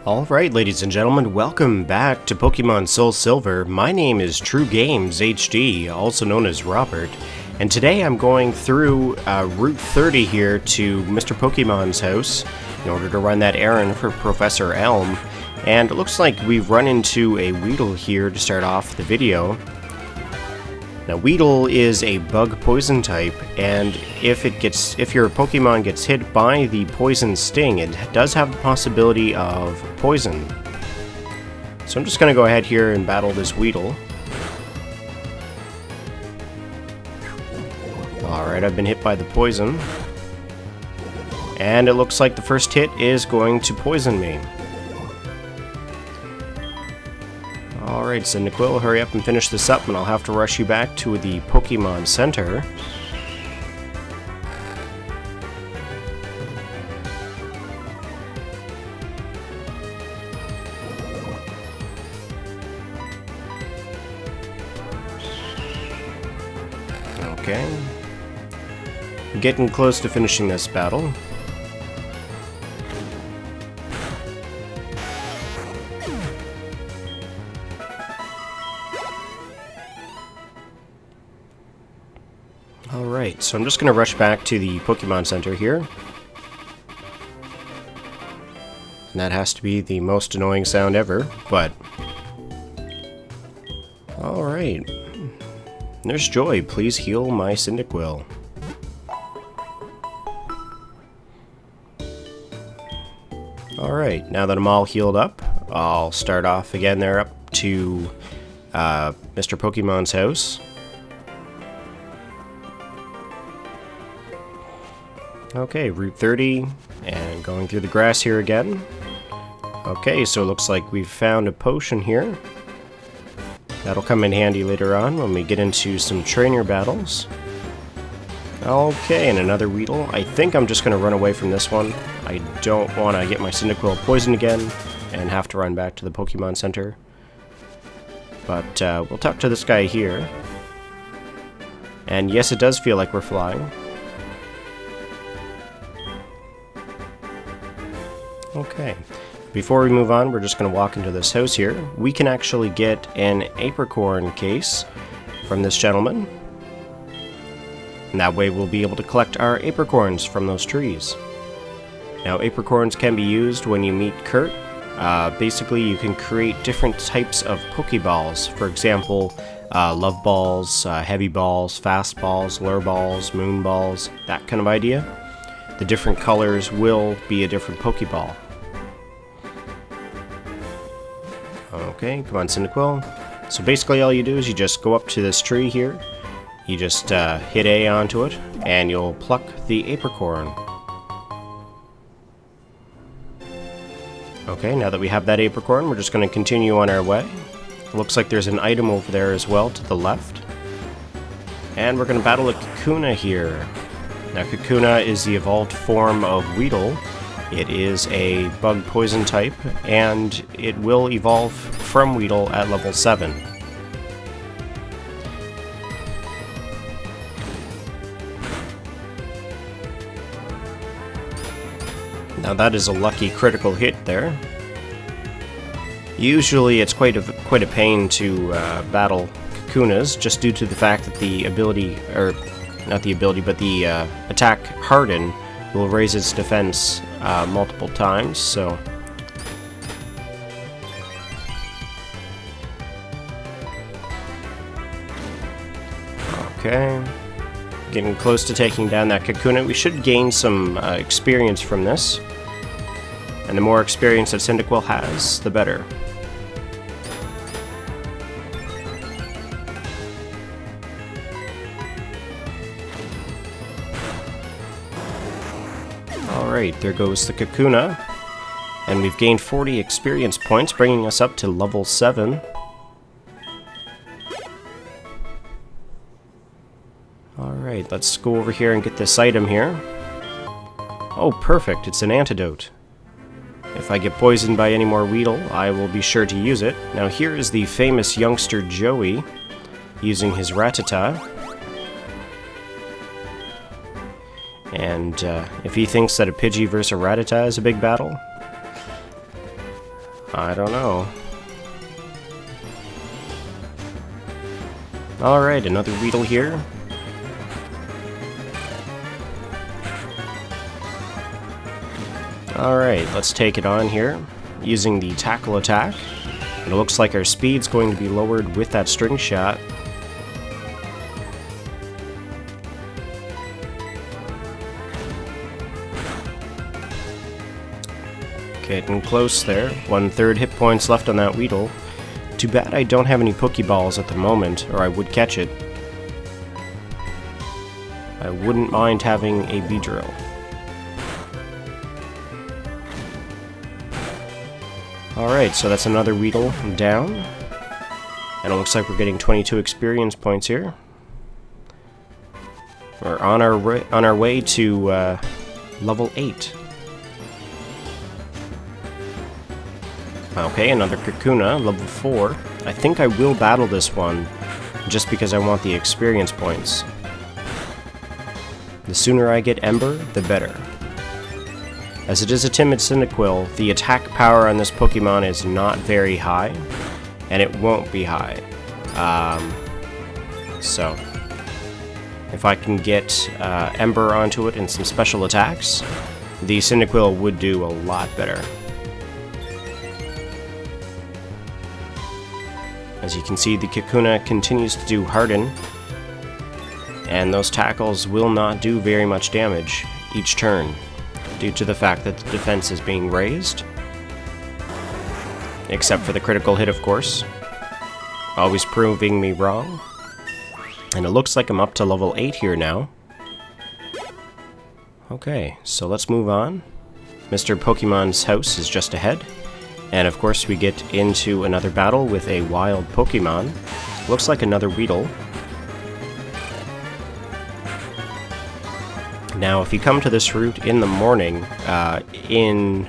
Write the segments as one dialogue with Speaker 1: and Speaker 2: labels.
Speaker 1: Alright, ladies and gentlemen, welcome back to Pokemon Soul Silver. My name is TrueGaimzHD, also known as Robert, and today I'm going through Route 30 here to Mr. Pokemon's house in order to run that errand for Professor Elm. And it looks like we've run into a Weedle here to start off the video. Now, Weedle is a bug poison type, and if your Pokemon gets hit by the poison sting, it does have the possibility of poison. So I'm just going to go ahead here and battle this Weedle. Alright, I've been hit by the poison. And it looks like the first hit is going to poison me. Alright, Cyndaquil, hurry up and finish this up, and I'll have to rush you back to the Pokemon Center. Okay. Getting close to finishing this battle. Alright, so I'm just going to rush back to the Pokemon Center here. And that has to be the most annoying sound ever, but... Alright. Nurse Joy, please heal my Cyndaquil. Alright, now that I'm all healed up, I'll start off again there up to Mr. Pokemon's house. Okay, Route 30, and going through the grass here again. Okay, so it looks like we've found a potion here. That'll come in handy later on when we get into some trainer battles. Okay, and another Weedle. I think I'm just going to run away from this one. I don't want to get my Cyndaquil poisoned again and have to run back to the Pokemon Center. But we'll talk to this guy here. And yes, it does feel like we're flying. Okay, before we move on, we're just going to walk into this house here. We can actually get an apricorn case from this gentleman. And that way we'll be able to collect our apricorns from those trees. Now, apricorns can be used when you meet Kurt. Basically, you can create different types of Pokeballs. For example, love balls, heavy balls, fast balls, lure balls, moon balls, that kind of idea. The different colors will be a different Pokeball. Okay, come on, Cyndaquil. So basically all you do is you just go up to this tree here, you just hit A onto it, and you'll pluck the apricorn. Okay, now that we have that apricorn, we're just going to continue on our way. Looks like there's an item over there as well to the left. And we're going to battle a Kakuna here. Now, Kakuna is the evolved form of Weedle. It is a bug poison type, and it will evolve from Weedle at level 7. Now that is a lucky critical hit there. Usually it's quite a pain to battle Kakunas, just due to the fact that the ability, or not the ability, but the attack Harden will raise its defense multiple times, so... Okay. Getting close to taking down that Kakuna. We should gain some experience from this. And the more experience that Cyndaquil has, the better. Alright, there goes the Kakuna. And we've gained 40 experience points, bringing us up to level 7. Alright, let's go over here and get this item here. Oh, perfect, it's an antidote. If I get poisoned by any more Weedle, I will be sure to use it. Now here is the famous youngster Joey, using his Rattata. And if he thinks that a Pidgey versus a Rattata is a big battle, I don't know. Alright, another Weedle here. Alright, let's take it on here, using the tackle attack. And it looks like our speed's going to be lowered with that string shot. Getting close there. 1/3 hit points left on that Weedle. Too bad I don't have any Pokeballs at the moment, or I would catch it. I wouldn't mind having a Beedrill. Alright, so that's another Weedle down. And it looks like we're getting 22 experience points here. We're on our way to level 8. Okay, another Kakuna, level 4. I think I will battle this one, just because I want the experience points. The sooner I get Ember, the better. As it is a timid Cyndaquil, the attack power on this Pokemon is not very high, and it won't be high. So, if I can get Ember onto it and some special attacks, the Cyndaquil would do a lot better. As you can see, the Kakuna continues to do Harden, and those tackles will not do very much damage each turn, due to the fact that the defense is being raised. Except for the critical hit, of course. Always proving me wrong. And it looks like I'm up to level 8 here now. Okay, so let's move on. Mr. Pokemon's house is just ahead. And of course we get into another battle with a wild Pokemon. Looks like another Weedle. Now if you come to this route in the morning, in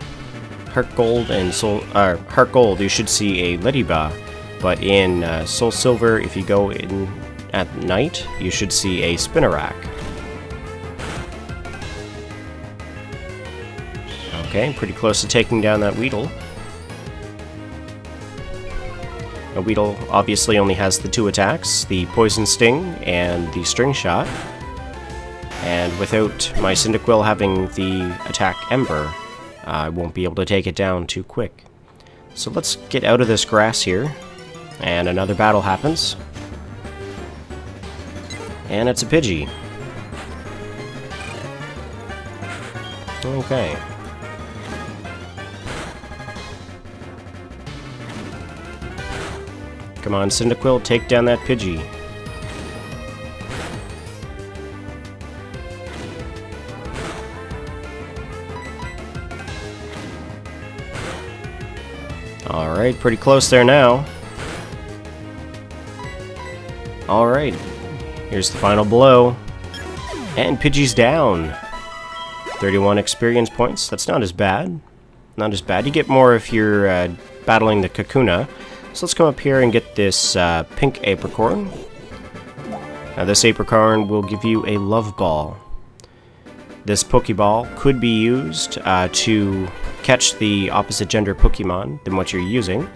Speaker 1: Heart Gold and Heart Gold you should see a Ledyba, but in Soul Silver, if you go in at night, you should see a Spinarak. Okay, pretty close to taking down that Weedle. A Weedle obviously only has the 2 attacks, the Poison Sting and the String Shot. And without my Cyndaquil having the attack Ember, I won't be able to take it down too quick. So let's get out of this grass here, and another battle happens. And it's a Pidgey. Okay. Come on, Cyndaquil, take down that Pidgey. Alright, pretty close there now. Alright, here's the final blow. And Pidgey's down. 31 experience points, that's not as bad. Not as bad. You get more if you're battling the Kakuna. So let's come up here and get this pink Apricorn. Now this Apricorn will give you a Love Ball. This Pokeball could be used to catch the opposite gender Pokemon than what you're using.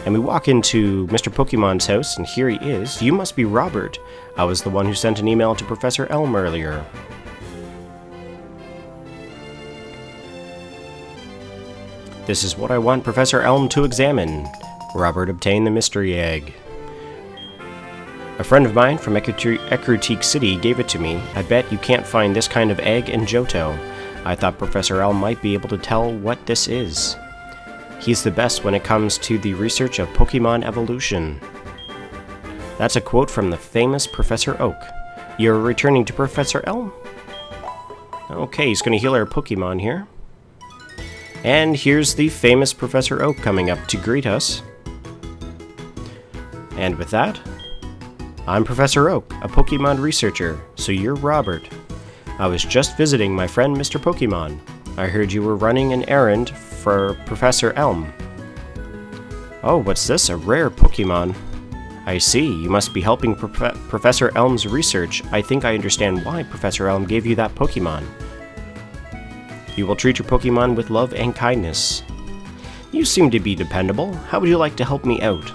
Speaker 1: And we walk into Mr. Pokemon's house, and here he is. You must be Robert. I was the one who sent an email to Professor Elm earlier. This is what I want Professor Elm to examine. Robert obtained the mystery egg. A friend of mine from Ecruteak City gave it to me. I bet you can't find this kind of egg in Johto. I thought Professor Elm might be able to tell what this is. He's the best when it comes to the research of Pokemon evolution. That's a quote from the famous Professor Oak. You're returning to Professor Elm? Okay, he's going to heal our Pokemon here. And here's the famous Professor Oak coming up to greet us. And with that, I'm Professor Oak, a Pokemon researcher, so you're Robert. I was just visiting my friend Mr. Pokemon. I heard you were running an errand for Professor Elm. Oh, what's this? A rare Pokemon. I see, you must be helping Professor Elm's research. I think I understand why Professor Elm gave you that Pokemon. You will treat your Pokemon with love and kindness. You seem to be dependable. How would you like to help me out?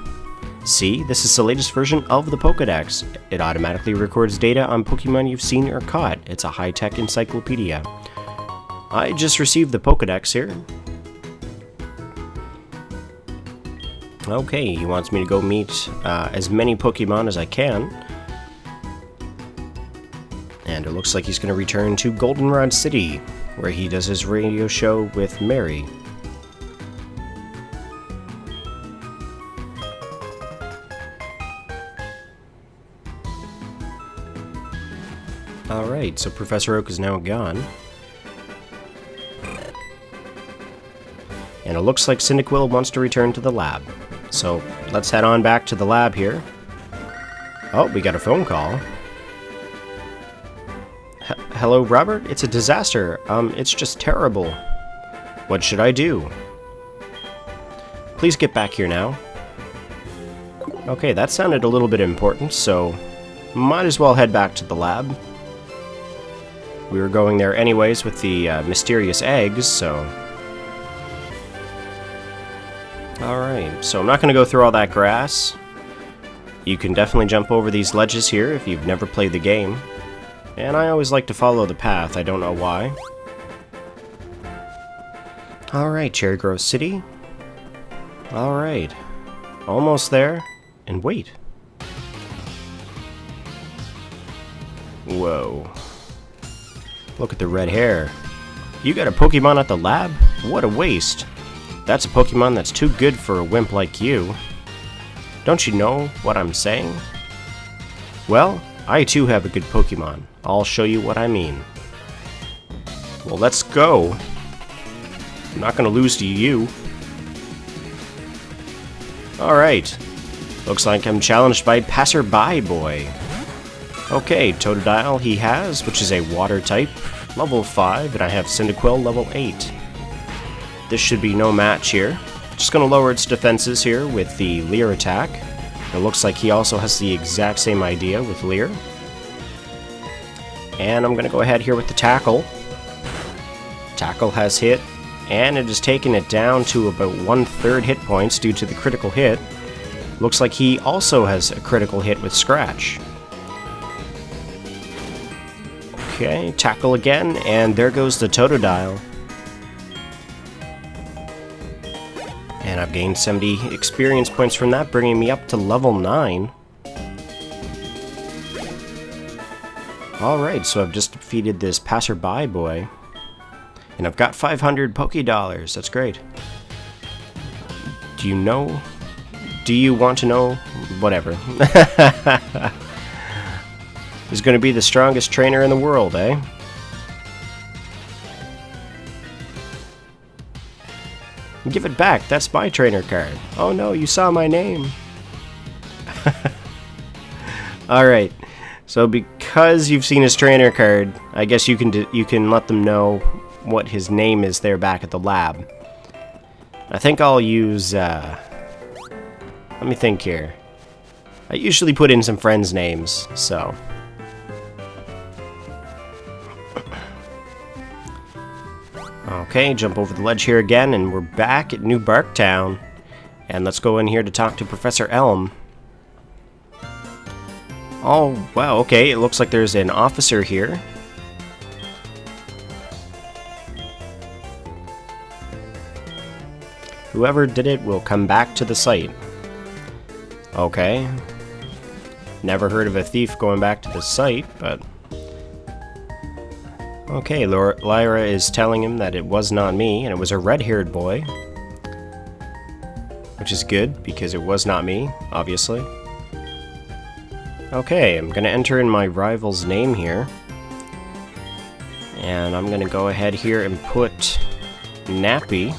Speaker 1: See, this is the latest version of the Pokédex. It automatically records data on Pokemon you've seen or caught. It's a high-tech encyclopedia. I just received the Pokédex here. Okay, he wants me to go meet as many Pokemon as I can. And it looks like he's going to return to Goldenrod City, where he does his radio show with Mary. Alright, so Professor Oak is now gone. And it looks like Cyndaquil wants to return to the lab. So let's head on back to the lab here. Oh, we got a phone call. Hello, Robert? It's a disaster. It's just terrible. What should I do? Please get back here now. Okay, that sounded a little bit important, so might as well head back to the lab. We were going there anyways with the mysterious eggs, so... Alright, so I'm not going to go through all that grass. You can definitely jump over these ledges here if you've never played the game. And I always like to follow the path, I don't know why. Alright, Cherry Grove City. Alright. Almost there. And wait. Whoa. Look at the red hair. You got a Pokemon at the lab? What a waste. That's a Pokemon that's too good for a wimp like you. Don't you know what I'm saying? Well, I too have a good Pokemon. I'll show you what I mean. Well, let's go. I'm not gonna lose to you. Alright. Looks like I'm challenged by Passerby Boy. Okay, Totodile he has, which is a water type, level 5, and I have Cyndaquil, level 8. This should be no match here. Just gonna lower its defenses here with the Leer attack. It looks like he also has the exact same idea with Leer. And I'm gonna go ahead here with the Tackle. Tackle has hit, and it has taken it down to about 1/3 hit points due to the critical hit. Looks like he also has a critical hit with Scratch. Okay, Tackle again, and there goes the Totodile. And I've gained 70 experience points from that, bringing me up to level 9. Alright, so I've just defeated this Passerby Boy. And I've got 500 Poké-Dollars. That's great. Do you know? Do you want to know? Whatever. Who's going to be the strongest trainer in the world, eh? Give it back. That's my trainer card. Oh no, you saw my name. Alright. So because you've seen his trainer card, I guess you can let them know what his name is there back at the lab. I think I'll use, let me think here. I usually put in some friends' names, so... Okay, jump over the ledge here again, and we're back at New Barktown. And let's go in here to talk to Professor Elm. Oh, wow, okay, it looks like there's an officer here. Whoever did it will come back to the site. Okay. Never heard of a thief going back to the site, but... Okay, Lyra is telling him that it was not me, and it was a red-haired boy. Which is good, because it was not me, obviously. Okay, I'm gonna enter in my rival's name here. And I'm gonna go ahead here and put Nappy.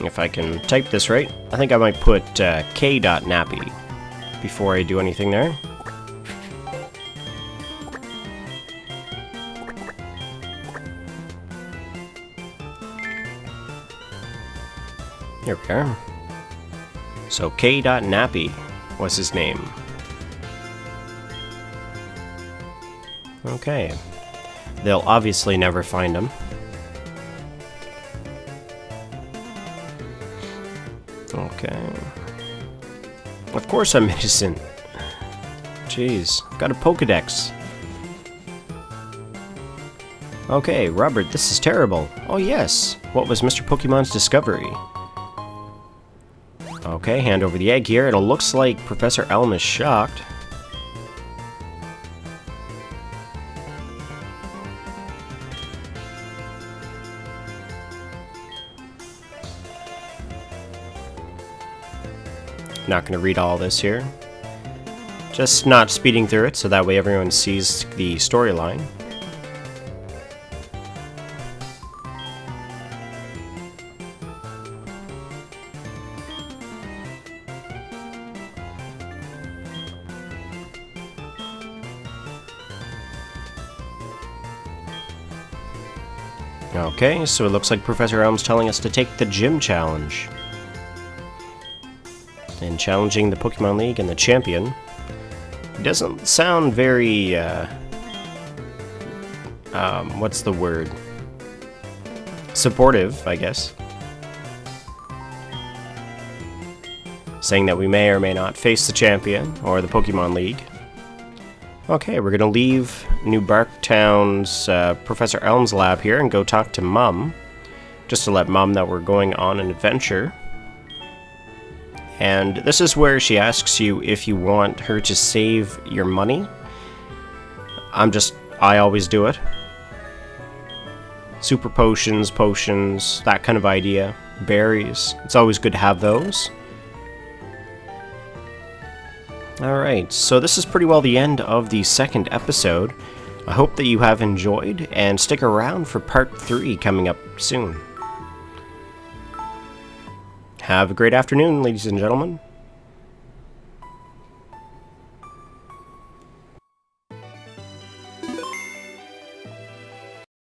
Speaker 1: If I can type this right, I think I might put k.nappy before I do anything there. There we are. So k.nappy was his name. Okay. They'll obviously never find him. Okay. Of course I'm innocent. Jeez, I've got a Pokedex. Okay, Robert, this is terrible. Oh yes, what was Mr. Pokemon's discovery? Okay, hand over the egg here, and it looks like Professor Elm is shocked. Not going to read all this here. Just not speeding through it, so that way everyone sees the storyline. Okay, so it looks like Professor Elm's telling us to take the gym challenge. And challenging the Pokemon League and the champion. It doesn't sound very, what's the word? Supportive, I guess. Saying that we may or may not face the champion, or the Pokemon League. Okay, we're gonna leave New Barktown's Professor Elm's lab here and go talk to Mum. Just to let Mum know we're going on an adventure. And this is where she asks you if you want her to save your money. I always do it. Super potions, that kind of idea. Berries, it's always good to have those. Alright, so this is pretty well the end of the second episode. I hope that you have enjoyed, and stick around for part 3 coming up soon. Have a great afternoon, ladies and gentlemen.